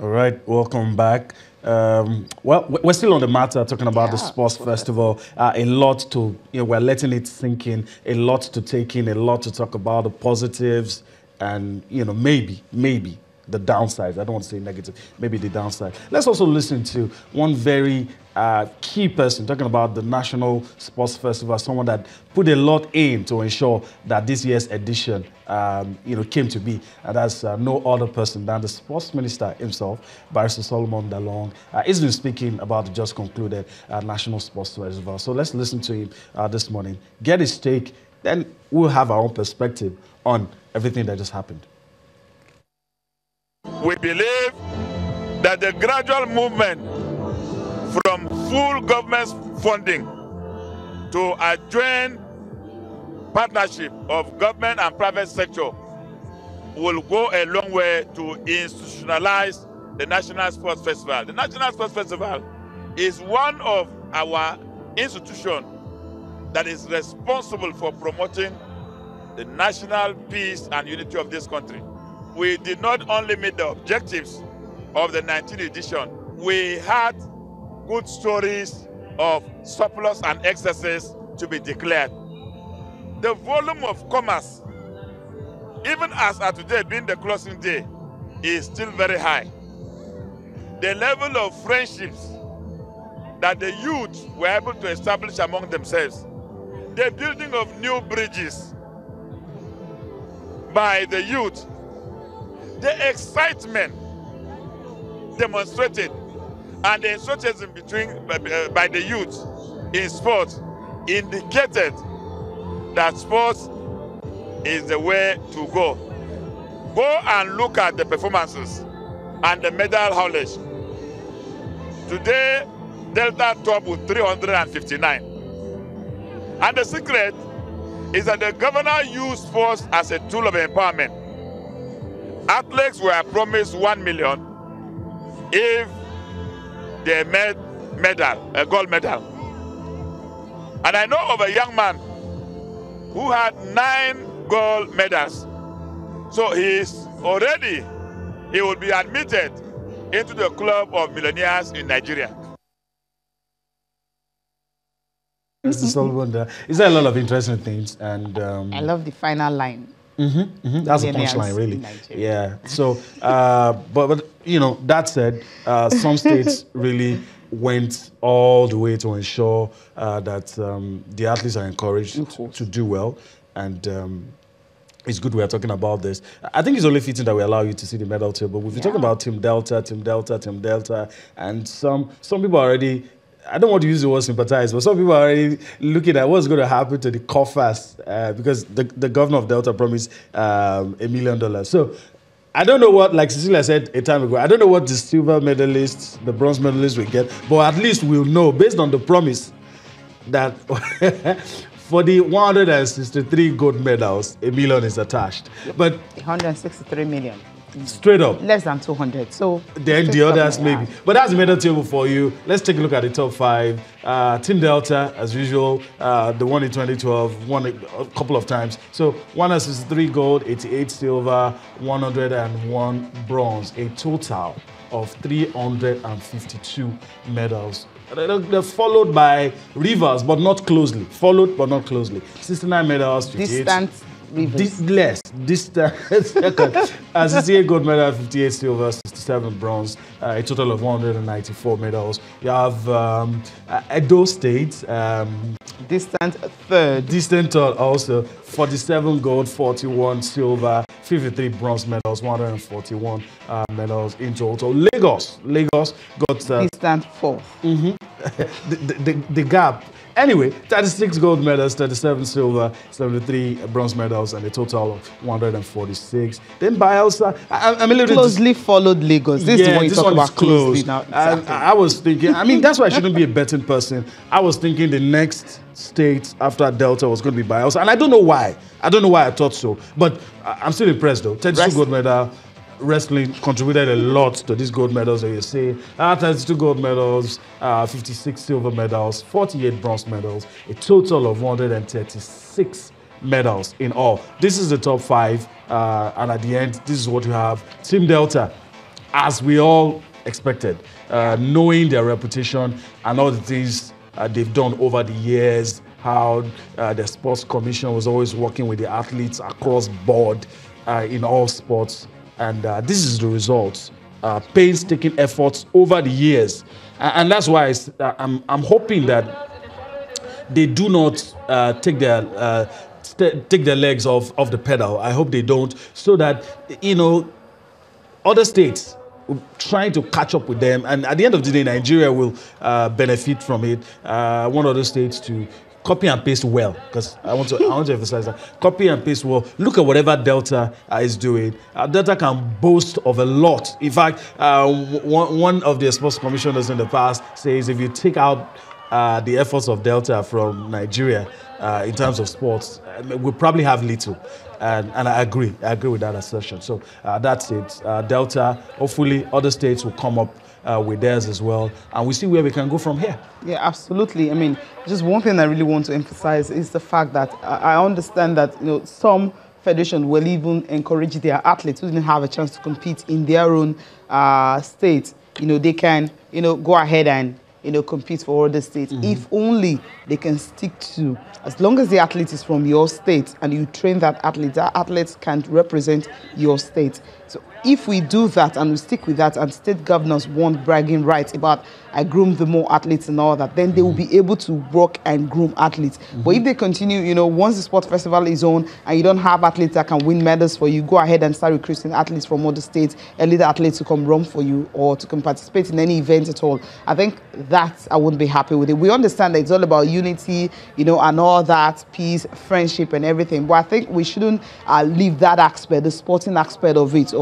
All right, welcome back. Well, we're still on the matter talking about the Yeah, sports festival. A lot to, we're letting it sink in, a lot to take in, a lot to talk about the positives, and maybe the downsides. I don't want to say negative, maybe the downside. Let's also listen to one very key person talking about the National Sports Festival, someone that put a lot in to ensure that this year's edition, came to be. And that's no other person than the sports minister himself, Barrister Solomon Dalong. He's been speaking about the just concluded National Sports Festival. So let's listen to him this morning, get his take, then we'll have our own perspective on everything that just happened. We believe that the gradual movement from full government funding to a joint partnership of government and private sector will go a long way to institutionalize the National Sports Festival. The National Sports Festival is one of our institutions that is responsible for promoting the national peace and unity of this country. We did not only meet the objectives of the 19th edition, we had good stories of surplus and excesses to be declared. The volume of commerce, even as at today being the closing day, is still very high. The level of friendships that the youth were able to establish among themselves, the building of new bridges by the youth, the excitement demonstrated and the enthusiasm by the youth in sports indicated that sports is the way to go. Go and look at the performances and the medal haulage. Today, Delta top with 359. And the secret is that the governor used sports as a tool of empowerment. Athletes were promised 1 million if they made a gold medal. And I know of a young man who had 9 gold medals. So he will be admitted into the club of millionaires in Nigeria. Mr. Solomon, is there a lot of interesting things? And I love the final line. That's a punchline, really. Yeah. So, but that said, some states really went all the way to ensure that the athletes are encouraged to do well, and it's good we are talking about this. I think it's only fitting that we allow you to see the medal table. We've been talking about Team Delta, and some people already. I don't want to use the word sympathize, but some people are already looking at what's going to happen to the coffers because the governor of Delta promised $1 million. So I don't know what, like Cecilia said a time ago, I don't know what the silver medalists, the bronze medalists will get, but at least we'll know, based on the promise, that for the 163 gold medals, $1 million is attached. But 163 million. Straight up. Less than 200. So then the others maybe. But that's the medal table for you. Let's take a look at the top 5. Team Delta, as usual, the one in 2012, won a couple of times. So 163 gold, 88 silver, 101 bronze, a total of 352 medals. They're followed by Rivers, but not closely. 69 medals, 58. Distant Distance. 68 gold medal, 58 silver, 67 bronze, a total of 194 medals. You have Edo State. Distant third. Distant third also. 47 gold, 41 silver, 53 bronze medals, 141 medals in total. Lagos got distant fourth. The gap. Anyway, 36 gold medals, 37 silver, 73 bronze medals, and a total of 146. Then Bielsa, I'm a little closely followed Lagos. This is the one you talk about closely now. Exactly. I was thinking, that's why I shouldn't be a betting person. I was thinking the next state after Delta was going to be Bielsa, and I don't know why. I thought so, but I'm still impressed though. 32 gold medal. Wrestling contributed a lot to these gold medals that you see. 32 gold medals, 56 silver medals, 48 bronze medals, a total of 136 medals in all. This is the top 5, and at the end, this is what you have. Team Delta, as we all expected, knowing their reputation and all the things they've done over the years, how the sports commission was always working with the athletes across board in all sports. And this is the result. Painstaking efforts over the years. And that's why I'm hoping that they do not take their legs off the pedal. I hope they don't, so that, other states trying to catch up with them, and at the end of the day, Nigeria will benefit from it. One of those states to copy and paste well, because I want to emphasize that. Copy and paste well. Look at whatever Delta is doing. Delta can boast of a lot. In fact, one of the sports commissioners in the past says if you take out the efforts of Delta from Nigeria in terms of sports, we'll probably have little. And I agree with that assertion. So that's it. Delta, hopefully other states will come up with theirs as well, and we see where we can go from here. Yeah, absolutely. I mean, just one thing I really want to emphasize is the fact that I understand that some federations will even encourage their athletes who didn't have a chance to compete in their own state. They can go ahead and compete for other states. If only they can stick to, as long as the athlete is from your state and you train that athlete can represent your state. So if we do that and we stick with that, and state governors want bragging rights about I groom the more athletes and all that, then they will be able to work and groom athletes. But if they continue, once the sport festival is on and you don't have athletes that can win medals for you, go ahead and start recruiting athletes from other states, elite athletes to come run for you or to come participate in any event at all. I think that I wouldn't be happy with it. We understand that it's all about unity, and all that, peace, friendship and everything. But I think we shouldn't leave that aspect, the sporting aspect of it,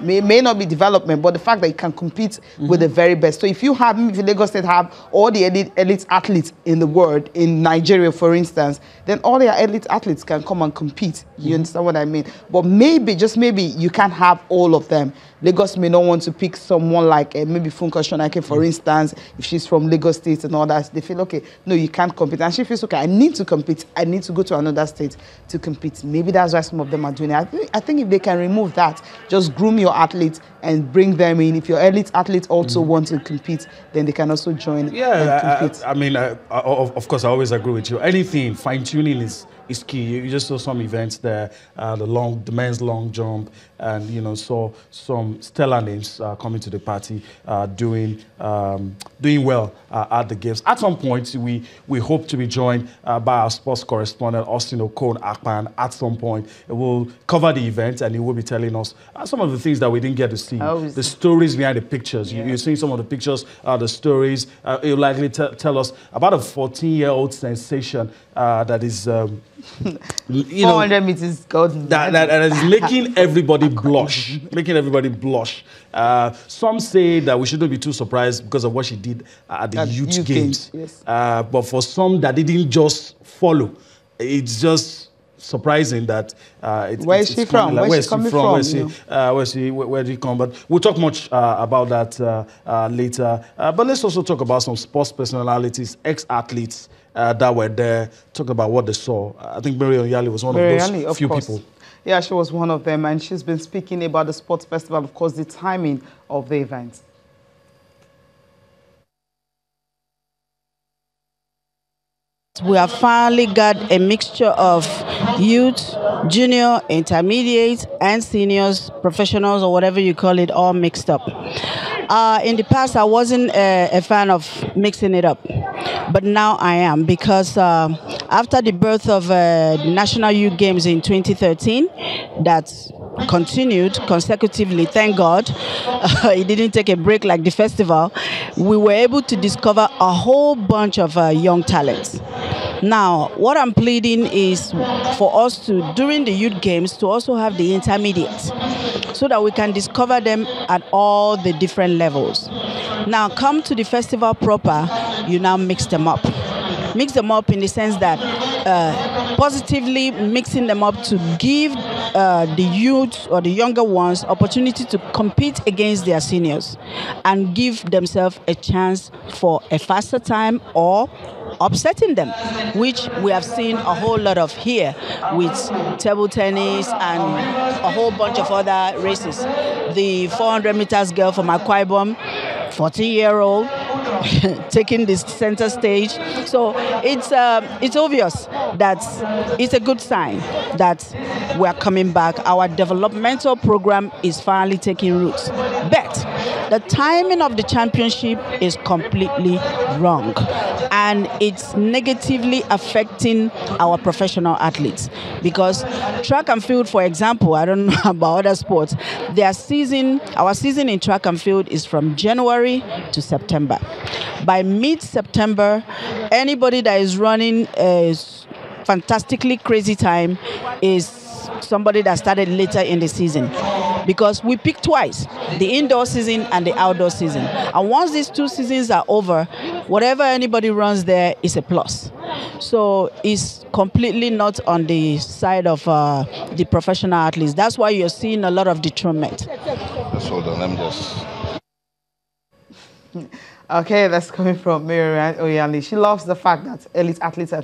may not be development, but the fact that you can compete with the very best. So if Lagos State have all the elite athletes in the world, in Nigeria, for instance, then all their elite athletes can come and compete. You understand what I mean? But maybe, just maybe, you can't have all of them. Lagos may not want to pick someone like maybe Funke Shonake, for instance, if she's from Lagos State and all that. They feel, okay, no, you can't compete. And she feels, okay, I need to compete. I need to go to another state to compete. Maybe that's why some of them are doing it. I think if they can remove that, just groom your athletes and bring them in. If your elite athletes also want to compete, then they can also join and compete. I mean, of course, I always agree with you. Anything, fine-tuning is key. You just saw some events there, the men's long jump, and saw some stellar names coming to the party, doing well at the games. At some point, we hope to be joined by our sports correspondent Austin Okon-Akpan. At some point, we'll cover the event and he will be telling us some of the things that we didn't get to see, the stories behind the pictures. You're seeing some of the pictures, the stories. He'll likely tell us about a 14-year-old sensation that is 400 meters gold. That is making everybody blush. Some say that we shouldn't be too surprised because of what she did at the youth games. Yes. But for some that didn't just follow, it's just surprising that where is she from? Where is she coming from? Where did she come? But we'll talk much about that later. But let's also talk about some sports personalities, ex-athletes that were there. Talk about what they saw. I think Mary Onyali was one of those few people. Yeah, she was one of them, and she's been speaking about the sports festival, of course, the timing of the event. We have finally got a mixture of youth, junior, intermediate, and seniors, professionals, or whatever you call it, all mixed up. In the past, I wasn't a fan of mixing it up, but now I am, because after the birth of the National Youth Games in 2013, that continued consecutively, thank God, it didn't take a break like the festival, we were able to discover a whole bunch of young talents. Now, what I'm pleading is for us to, during the youth games, to also have the intermediates, so that we can discover them at all the different levels. Now, come to the festival proper, you now mix them up. Mix them up in the sense that positively mixing them up to give the youth or the younger ones opportunity to compete against their seniors and give themselves a chance for a faster time or upsetting them, which we have seen a whole lot of here with table tennis and a whole bunch of other races. The 400 meters girl from Akwa Ibom, 14-year-old, taking the center stage. So it's obvious that it's a good sign that we're coming back. Our developmental program is finally taking roots. But the timing of the championship is completely wrong, and it's negatively affecting our professional athletes, because track and field, for example, I don't know about other sports, our season in track and field is from January to September. By mid-September, anybody that is running a fantastically crazy time is somebody that started later in the season, because we pick twice, the indoor season and the outdoor season. And once these two seasons are over, whatever anybody runs there is a plus. So it's completely not on the side of the professional athletes. That's why you're seeing a lot of detriment. Just hold on, let me just... Okay, that's coming from Mary Oyali. She loves the fact that elite athletes are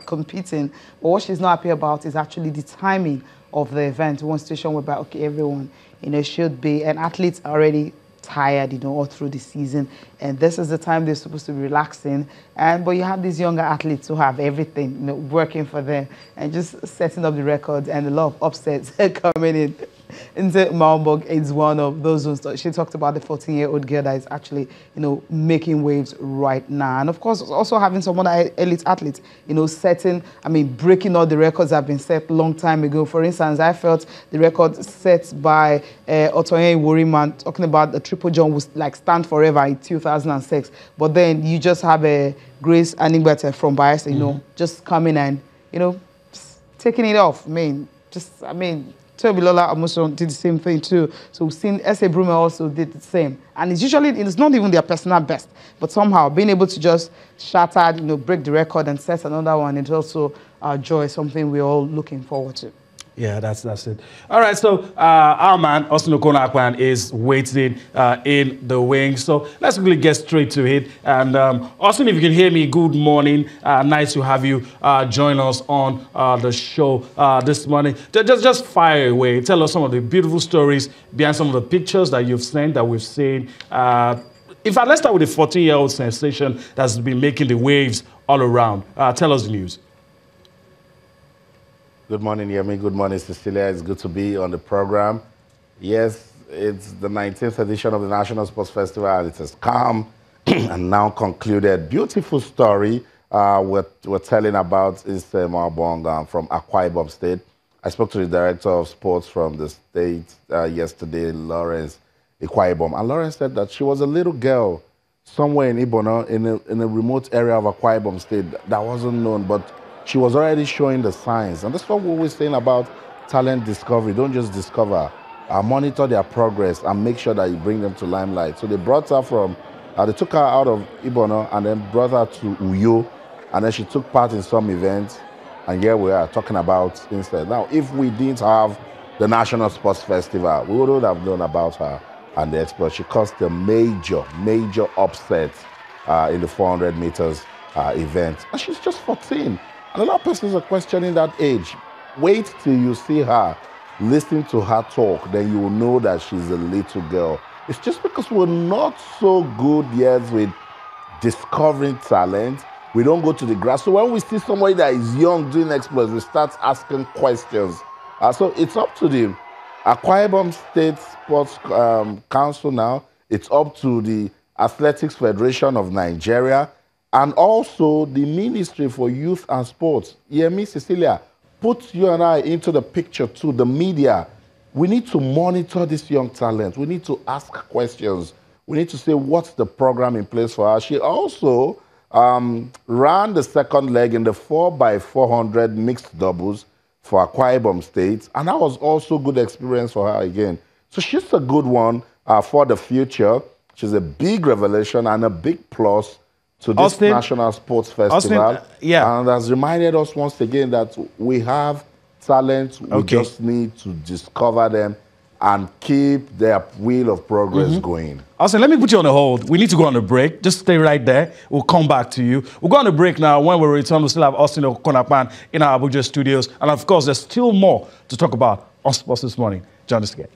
competing, but what she's not happy about is actually the timing of the event. One situation whereby, okay, everyone, should be, and athletes are already tired, all through the season, and this is the time they're supposed to be relaxing. But you have these younger athletes who have everything, working for them and just setting up the records, and a lot of upsets coming in. Into Malmborg is one of those ones. She talked about the 14-year-old girl that is actually, making waves right now. And of course, also having some other elite athletes, breaking all the records that have been set a long time ago. For instance, I felt the record set by Otoye Woriman, talking about the triple jump, was stand forever in 2006. But then you just have a Grace Anigbete from Bayelsa, just coming and, taking it off. Tobilola Amuson did the same thing too. So we've seen S.A. Brumer also did the same. And it's not even their personal best, but somehow being able to just shatter, break the record and set another one, it's also joy, something we're all looking forward to. Yeah, that's it. All right, so our man, Austin Okonakwan, is waiting in the wings. So let's really get straight to it. And Austin, if you can hear me, good morning. Nice to have you join us on the show this morning. Just fire away. Tell us some of the beautiful stories behind some of the pictures that you've sent, that we've seen. In fact, let's start with the 14-year-old sensation that's been making the waves all around. Tell us the news. Good morning, Yemi. Good morning, Cecilia. It's good to be on the program. Yes, it's the 19th edition of the National Sports Festival. It has come and now concluded. Beautiful story we're telling about is Malbong from Akwa Ibom State. I spoke to the director of sports from the state yesterday, Lawrence Akwa Ibom. And Lawrence said that she was a little girl somewhere in Ibono, in a remote area of Akwa Ibom State that wasn't known, but she was already showing the signs. And that's what we're always saying about talent discovery. Don't just discover. Monitor their progress and make sure that you bring them to limelight. So they brought her from, they took her out of Ibono and then brought her to Uyo. And then she took part in some events. And here we are talking about instead. Now, if we didn't have the National Sports Festival, we would have known about her and the exploit. She caused a major upset in the 400 meters event. And she's just 14. And a lot of persons are questioning that age. Wait till you see her, listen to her talk, then you will know that she's a little girl. It's just because we're not so good yet with discovering talent. We don't go to the grass. So when we see somebody that is young doing exploits, we start asking questions. So it's up to the Akwa Ibom State Sports Council now. It's up to the Athletics Federation of Nigeria, and also the Ministry for Youth and Sports. Yemi, Cecilia, put you and I into the picture too, the media. We need to monitor this young talent. We need to ask questions. We need to say, what's the program in place for her? She also ran the second leg in the 4x400 mixed doubles for Akwa Ibom State, and that was also good experience for her again. So she's a good one for the future. She's a big revelation and a big plus to this Austin, National Sports Festival. Austin, yeah. And has reminded us once again that we have talent. We just need to discover them and keep their wheel of progress going. Austin, let me put you on a hold. We need to go on a break. Just stay right there. We'll come back to you. We'll go on a break now. When we return, we'll still have Austin Okonapan in our Abuja studios. And of course, there's still more to talk about on Sports This Morning. Join us again.